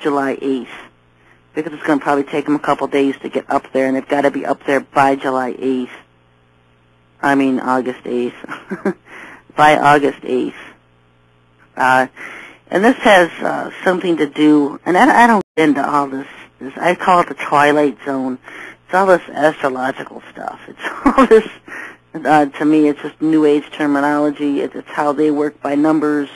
July 8th, because it's going to probably take them a couple days to get up there, and they've got to be up there by July 8th. I mean August 8th. By August 8th. And this has something to do, and I don't get into all this. I call it the Twilight Zone. It's all this astrological stuff. It's all this, to me, it's just New Age terminology. It's how they work by numbers.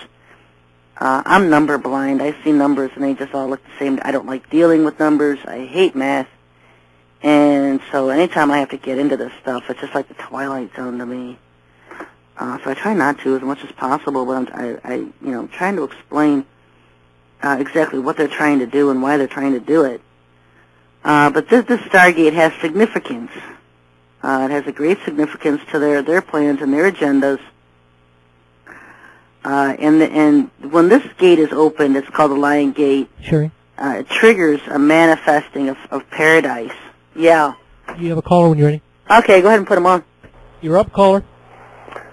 I'm number blind. I see numbers, and they just all look the same. I don't like dealing with numbers. I hate math. And so anytime I have to get into this stuff, it's just like the Twilight Zone to me. So I try not to as much as possible, but I'm trying to explain exactly what they're trying to do and why they're trying to do it. But this Stargate has significance. It has a great significance to their plans and their agendas. And when this gate is opened, it's called the Lion Gate. Sure. It triggers a manifesting of paradise. Yeah. You have a caller when you're ready. Okay, go ahead and put him on. You're up, caller.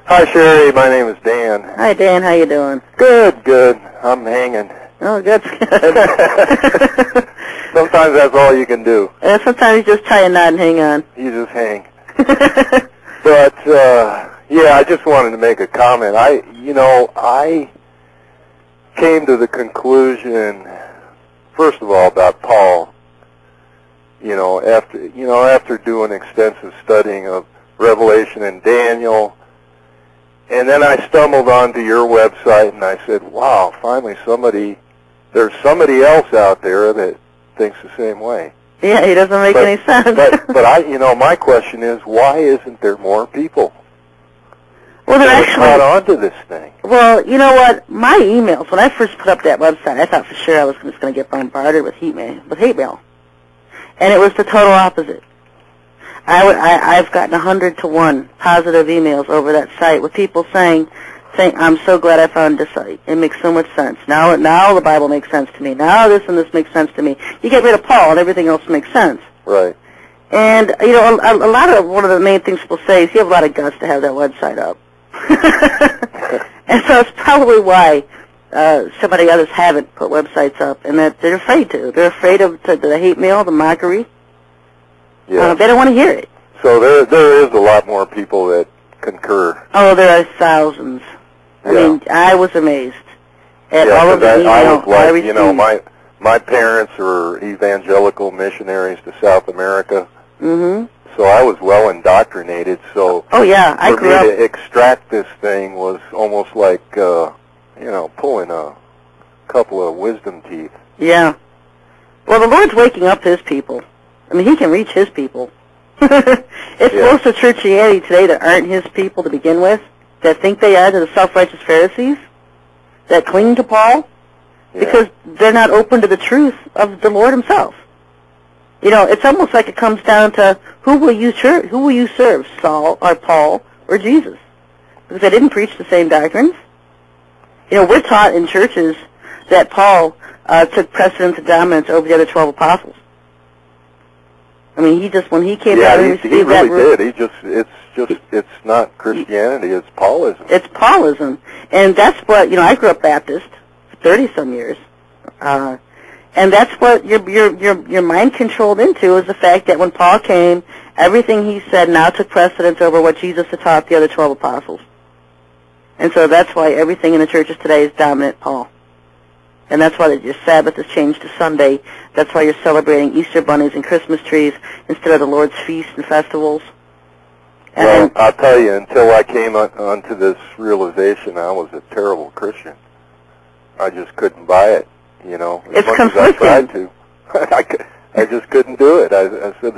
Hi, Sherry. My name is Dan. Hi, Dan. How you doing? Good. I'm hanging. Oh, good. Sometimes that's all you can do. Sometimes you just tie a knot and hang on. You just hang. But, yeah, I just wanted to make a comment. I came to the conclusion, first of all, about Paul, after doing extensive studying of Revelation and Daniel. And then I stumbled onto your website, and I said, wow, finally there's somebody else out there that thinks the same way. Yeah, he doesn't make any sense. but my question is, why isn't there more people? Well, they're actually caught onto this thing. Well, you know what? My emails, when I first put up that website, I thought for sure I was just going to get bombarded with hate mail. And it was the total opposite. I've gotten 100 to 1 positive emails over that site with people saying, I'm so glad I found this site. It makes so much sense. Now the Bible makes sense to me. Now this and this makes sense to me. You get rid of Paul and everything else makes sense. Right. And, one of the main things people say is you have a lot of guts to have that website up. And so it's probably why so many others haven't put websites up, and that they're afraid to. They're afraid of the hate mail, the mockery. Yeah. They don't want to hear it. So there is a lot more people that concur. Oh, there are thousands. I mean, I was amazed at all of the email I was like, my parents were evangelical missionaries to South America. Mm-hmm. So I was well indoctrinated. So for me to extract this thing was almost like pulling a couple of wisdom teeth. Yeah. Well, the Lord's waking up His people. I mean, He can reach His people. It's most of churchianity today that aren't His people to begin with, that think they are, to the self-righteous Pharisees, that cling to Paul, because they're not open to the truth of the Lord Himself. It's almost like it comes down to who will you serve, Saul or Paul or Jesus? Because they didn't preach the same doctrines. We're taught in churches that Paul took precedence and dominance over the other 12 apostles. I mean, when he came out and received that really did. It's not Christianity, it's Paulism. It's Paulism. And that's what, I grew up Baptist, 30-some years. And that's what your mind controlled into, is the fact that when Paul came, everything he said now took precedence over what Jesus had taught the other 12 apostles. And so that's why everything in the churches today is dominant Paul. And that's why your Sabbath is changed to Sunday. That's why you're celebrating Easter bunnies and Christmas trees instead of the Lord's feast and festivals. Well, I'll tell you, until I came onto this realization, I was a terrible Christian. I just couldn't buy it, It's much conflicting. as I tried to. I just couldn't do it. I said,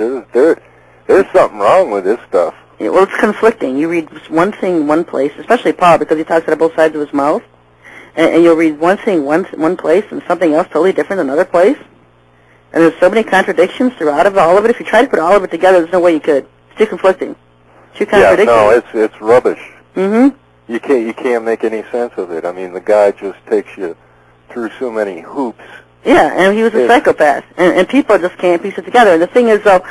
there's something wrong with this stuff. Yeah, well, it's conflicting. You read one thing one place, especially Paul, because he talks out of both sides of his mouth, and you'll read one thing one place and something else totally different another place. And there's so many contradictions throughout all of it. If you try to put all of it together, there's no way you could. It's too conflicting. Too contradictory. Yeah, no, it's rubbish. Mm-hmm. You can't make any sense of it. I mean, the guy just takes you through so many hoops. Yeah, and he was a psychopath, and people just can't piece it together. And the thing is, though,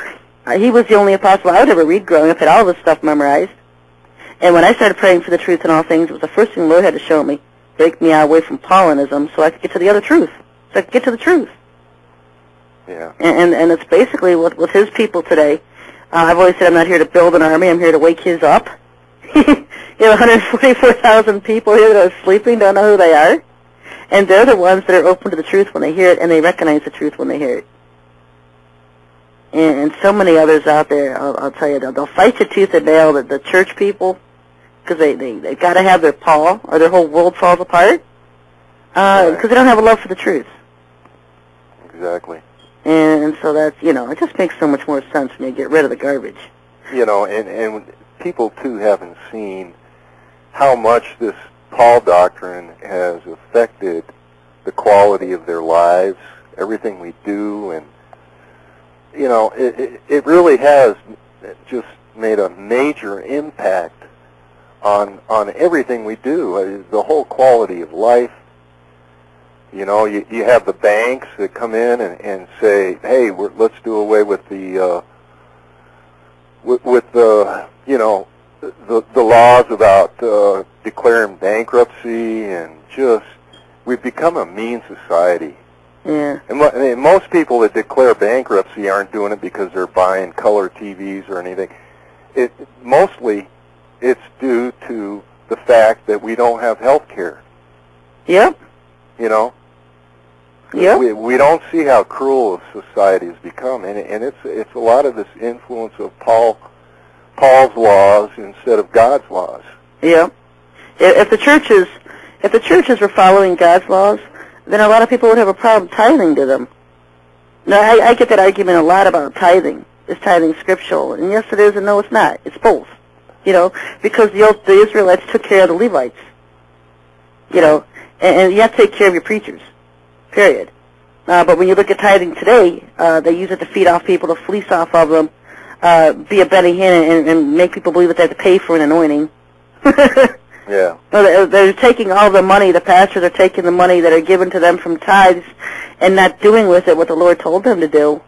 he was the only apostle I would ever read growing up, had all this stuff memorized. And when I started praying for the truth in all things, it was the first thing the Lord had to show me, break me away from Paulinism so I could get to the other truth. like, get to the truth. Yeah. And it's basically with his people today. I've always said I'm not here to build an army. I'm here to wake his up. 144,000 people here that are sleeping, don't know who they are. And they're the ones that are open to the truth when they hear it, and they recognize the truth when they hear it. And so many others out there, I'll tell you, they'll fight you tooth and nail, the church people, because they got to have their Paul, or their whole world falls apart, because they don't have a love for the truth. Exactly. And so that's, it just makes so much more sense when you get rid of the garbage. And people, too, haven't seen how much this Paul doctrine has affected the quality of their lives, everything we do, and, it really has just made a major impact on everything we do, the whole quality of life. You have the banks that come in and say, hey, let's do away with the the laws about declaring bankruptcy, and just we've become a mean society. Yeah. And most people that declare bankruptcy aren't doing it because they're buying color TVs or anything. Mostly it's due to the fact that we don't have health care. Yep. Yep. We don't see how cruel society has become, and it's a lot of this influence of Paul's laws instead of God's laws. Yeah. If the churches were following God's laws, then a lot of people would have a problem tithing to them. Now, I get that argument a lot about tithing. Is tithing scriptural? And yes, it is, and no, it's not. It's both. Because the Israelites took care of the Levites. And you have to take care of your preachers. Period. But when you look at tithing today, they use it to feed off people, to fleece off of them, be a Benny Hinn, and make people believe that they have to pay for an anointing. Yeah. They're taking all the money, the pastors are taking the money that are given to them from tithes and not doing with it what the Lord told them to do,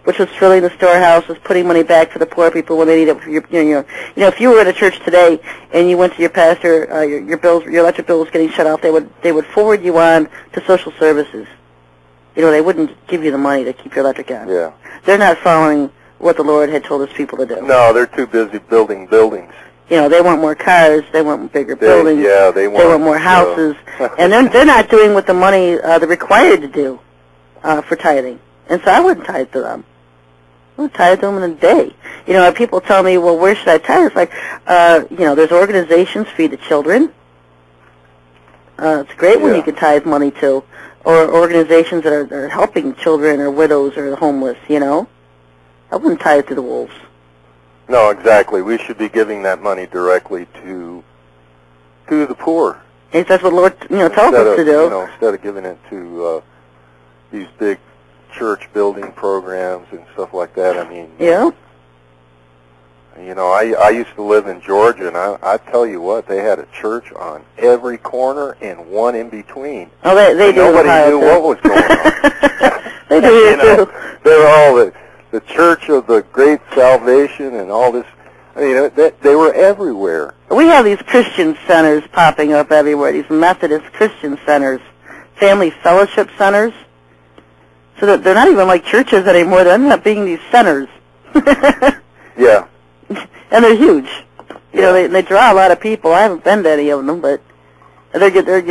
which was filling the storehouses, putting money back for the poor people when they need it. If you were at a church today and you went to your pastor, your electric bill was getting shut off, they would forward you on to social services. They wouldn't give you the money to keep your electric on. Yeah. They're not following what the Lord had told his people to do. No, they're too busy building buildings. They want more cars, they want bigger buildings, they want more houses, and they're not doing what the money they're required to do for tithing. And so I wouldn't tithe to them. I would tithe to them in a day. People tell me, well, where should I tithe? It's like, there's organizations, Feed the Children. It's great when you can tithe money to, or organizations that are helping children or widows or the homeless, I wouldn't tithe to the wolves. No, exactly. We should be giving that money directly to the poor. And that's what the Lord, tells us to do. Instead of giving it to these big church building programs and stuff like that. I mean, yeah. I used to live in Georgia, and I tell you what, they had a church on every corner and one in between. Oh, they do. Nobody knew what was going on. They do here too. They were all the Church of the Great Salvation and all this. I mean, they were everywhere. We have these Christian centers popping up everywhere, these Methodist Christian centers, family fellowship centers. So that they're not even like churches anymore. They end up being these centers. Yeah. And they're huge. They draw a lot of people. I haven't been to any of them, but they're good. They're